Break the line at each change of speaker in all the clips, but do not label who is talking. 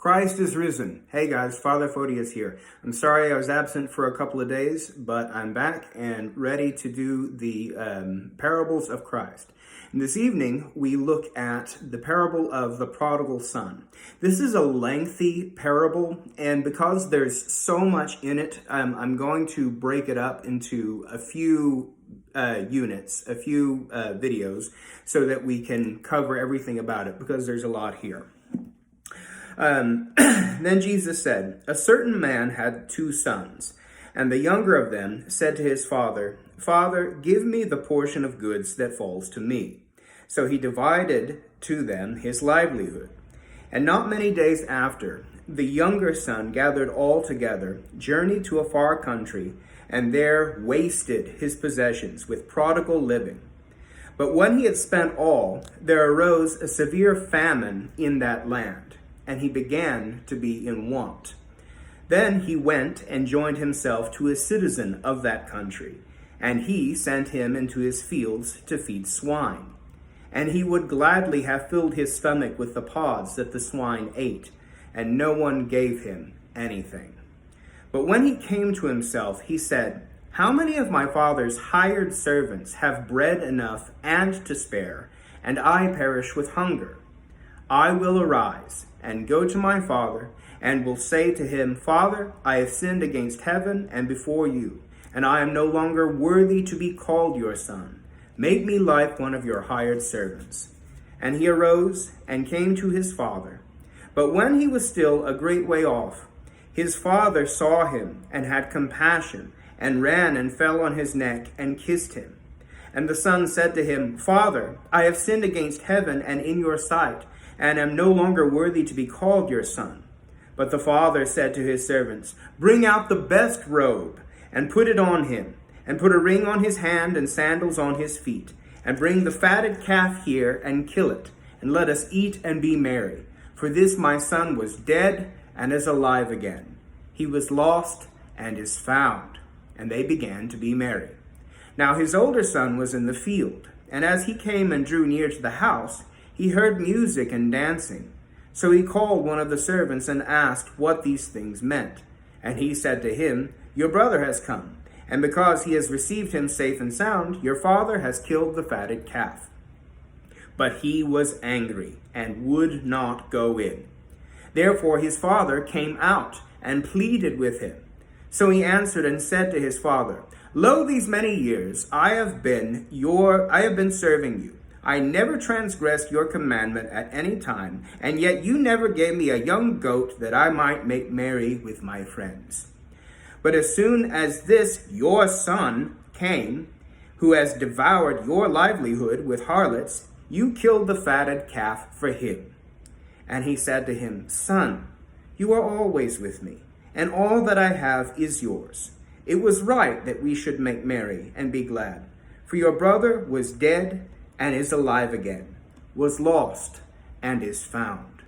Christ is risen. Hey guys, Father Photius here. I'm sorry I was absent for a couple of days, but I'm back and ready to do the parables of Christ. And this evening, we look at the parable of the prodigal son. This is a lengthy parable, and because there's so much in it, I'm going to break it up into a few units, a few videos, so that we can cover everything about it, because there's a lot here. Then Jesus said, "A certain man had 2 sons, and the younger of them said to his father, 'Father, give me the portion of goods that falls to me.' So he divided to them his livelihood. And not many days after, the younger son gathered all together, journeyed to a far country, and there wasted his possessions with prodigal living. But when he had spent all, there arose a severe famine in that land, and he began to be in want. Then he went and joined himself to a citizen of that country, and he sent him into his fields to feed swine. And he would gladly have filled his stomach with the pods that the swine ate, and no one gave him anything. But when he came to himself, he said, 'How many of my father's hired servants have bread enough and to spare, and I perish with hunger? I will arise and go to my father, and will say to him, Father, I have sinned against heaven and before you, and I am no longer worthy to be called your son. Make me like one of your hired servants.' And he arose and came to his father. But when he was still a great way off, his father saw him and had compassion, and ran and fell on his neck and kissed him. And the son said to him, Father, I have sinned against heaven and in your sight, and am no longer worthy to be called your son. But the father said to his servants, Bring out the best robe, and put it on him, and put a ring on his hand and sandals on his feet, and bring the fatted calf here, and kill it, and let us eat and be merry. For this my son was dead, and is alive again. He was lost, and is found.' And they began to be merry. Now his older son was in the field, and as he came and drew near to the house, he heard music and dancing. So he called one of the servants and asked what these things meant. And he said to him, Your brother has come, and because he has received him safe and sound, your father has killed the fatted calf. But he was angry, and would not go in. Therefore his father came out and pleaded with him. So he answered and said to his father, Lo, these many years I have been serving you. I never transgressed your commandment at any time, and yet you never gave me a young goat that I might make merry with my friends. But as soon as this your son came, who has devoured your livelihood with harlots, you killed the fatted calf for him.' And he said to him, Son, you are always with me, and all that I have is yours. It was right that we should make merry and be glad. For your brother was dead and is alive again, was lost and is found."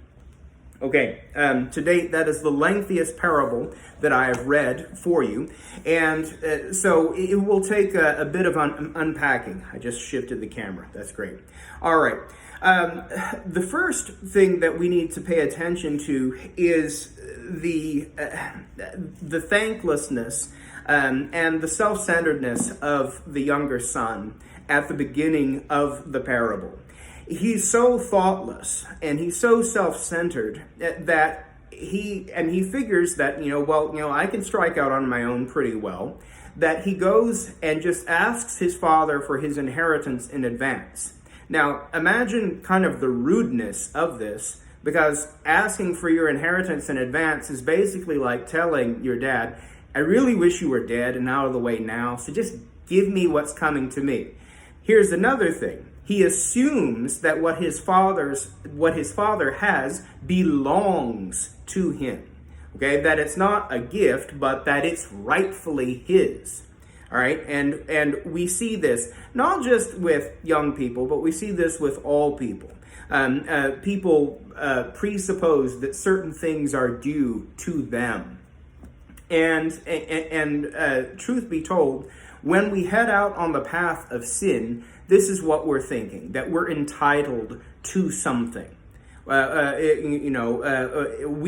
Okay, to date, that is the lengthiest parable that I have read for you. And so it will take a bit of unpacking. I just shifted the camera. That's great. All right. The first thing that we need to pay attention to is the thanklessness and the self-centeredness of the younger son at the beginning of the parable. He's so thoughtless and he's so self-centered that he figures that, I can strike out on my own pretty well, that he goes and just asks his father for his inheritance in advance. Now, imagine kind of the rudeness of this, because asking for your inheritance in advance is basically like telling your dad, I really wish you were dead and out of the way now, so just give me what's coming to me. Here's another thing. He assumes that what his father has belongs to him. Okay, that it's not a gift, but that it's rightfully his. All right, and we see this not just with young people, but we see this with all people. People presuppose that certain things are due to them. And truth be told, when we head out on the path of sin, this is what we're thinking, that we're entitled to something. We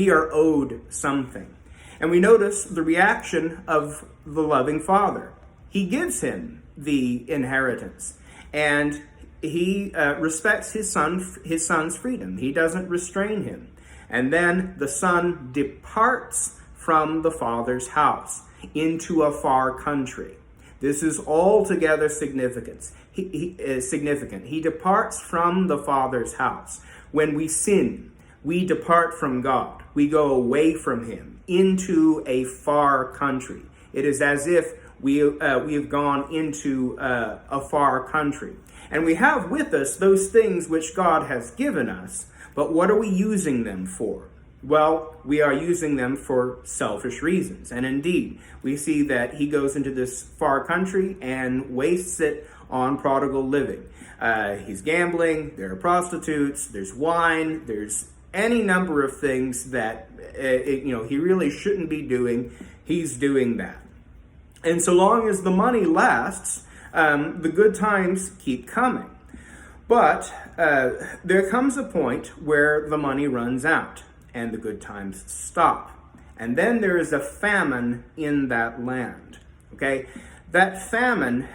are owed something. And we notice the reaction of the loving father. He gives him the inheritance, and he respects his son's freedom. He doesn't restrain him. And then the son departs from the father's house into a far country. This is altogether significant. He departs from the Father's house. When we sin, we depart from God. We go away from him into a far country. It is as if we have gone into a far country. And we have with us those things which God has given us, but what are we using them for? Well, we are using them for selfish reasons. And indeed, we see that he goes into this far country and wastes it on prodigal living. He's gambling, there are prostitutes, there's wine, there's any number of things that he really shouldn't be doing. He's doing that. And so long as the money lasts, the good times keep coming. But there comes a point where the money runs out and the good times stop. And then there is a famine in that land. Okay? That famine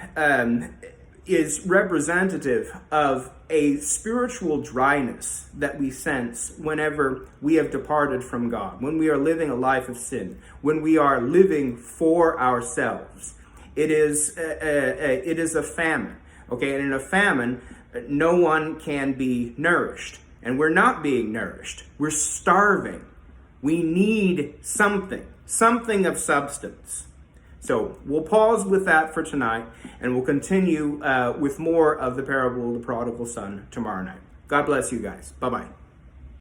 is representative of a spiritual dryness that we sense whenever we have departed from God, when we are living a life of sin, when we are living for ourselves. It is a famine. Okay? And in a famine, no one can be nourished. And we're not being nourished. We're starving. We need something of substance. So we'll pause with that for tonight, and we'll continue with more of the parable of the prodigal son tomorrow night. God bless you guys. Bye-bye.